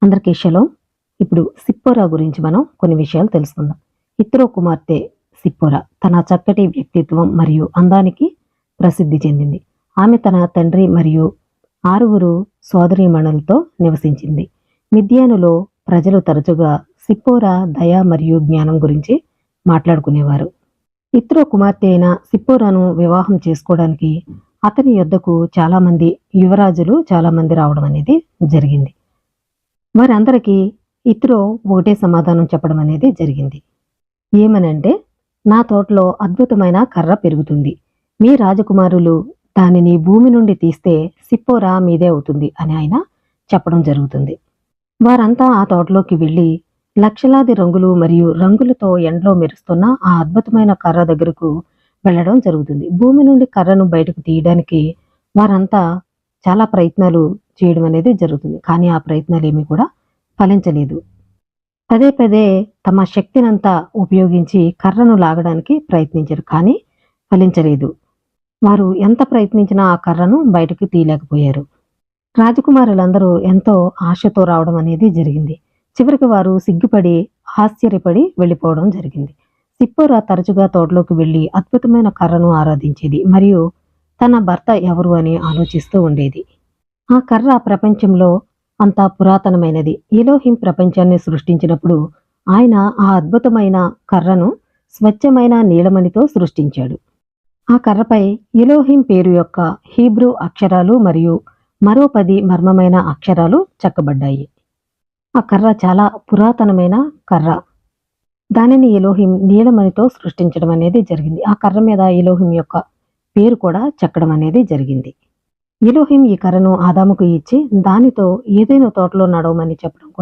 అందరికీ షలోం. ఇప్పుడు సిప్పోరా గురించి మనం కొన్ని విషయాలు తెలుసుకుందాం. ఇత్రో కుమార్తె సిప్పోరా తన చక్కటి వ్యక్తిత్వం మరియు అందానికి ప్రసిద్ధి చెందింది. ఆమె తన తండ్రి మరియు 6 సోదరీమణులతో నివసించింది. మిద్యానులో ప్రజలు తరచుగా సిప్పోరా దయ మరియు జ్ఞానం గురించి మాట్లాడుకునేవారు. ఇత్రో కుమార్తె అయిన సిప్పోరాను వివాహం చేసుకోవడానికి అతని యొద్దకు చాలామంది యువరాజులు చాలామంది రావడం అనేది జరిగింది. వారందరికీ ఇత్రో ఒకటే సమాధానం చెప్పడం అనేది జరిగింది. ఏమనంటే, నా తోటలో అద్భుతమైన కర్ర పెరుగుతుంది. మీ రాజకుమారులు దానిని భూమి నుండి తీస్తే సిప్పోరా మీదే అవుతుంది అని ఆయన చెప్పడం జరుగుతుంది. వారంతా ఆ తోటలోకి వెళ్ళి లక్షలాది రంగులు మరియు రంగులతో ఎండలో మెరుస్తున్న ఆ అద్భుతమైన కర్ర దగ్గరకు వెళ్ళడం జరుగుతుంది. భూమి నుండి కర్రను బయటకు తీయడానికి వారంతా చాలా ప్రయత్నాలు చేయడం అనేది జరుగుతుంది. కానీ ఆ ప్రయత్నాలు ఏమీ కూడా ఫలించలేదు. పదే పదే తమ శక్తినంతా ఉపయోగించి కర్రను లాగడానికి ప్రయత్నించారు, కానీ ఫలించలేదు. వారు ఎంత ప్రయత్నించినా ఆ కర్రను బయటకు తీయలేకపోయారు. రాజకుమారులందరూ ఎంతో ఆశతో రావడం అనేది జరిగింది. చివరికి వారు సిగ్గుపడి ఆశ్చర్యపడి వెళ్ళిపోవడం జరిగింది. సిప్పోరా తరచుగా తోటలోకి వెళ్ళి అద్భుతమైన కర్రను ఆరాధించేది మరియు తన భర్త ఎవరు అని ఆలోచిస్తూ ఉండేది. ఆ కర్ర ప్రపంచంలో అంత పురాతనమైనది. ఎలోహిం ప్రపంచాన్ని సృష్టించినప్పుడు ఆయన ఆ అద్భుతమైన కర్రను స్వచ్ఛమైన నీలమణితో సృష్టించాడు. ఆ కర్రపై ఎలోహిం పేరు యొక్క హీబ్రూ అక్షరాలు మరియు మరో 10 మర్మమైన అక్షరాలు చెక్కబడ్డాయి. ఆ కర్ర చాలా పురాతనమైన కర్ర. దానిని ఎలోహిం నీలమణితో సృష్టించడం అనేది జరిగింది. ఆ కర్ర మీద ఎలోహిం యొక్క పేరు కూడా చెక్కడం అనేది జరిగింది. ఎలోహిం ఈ కర్రను ఆదాముకు ఇచ్చి దానితో ఏదైనా తోటలో నడవమని చెప్పడం కూడా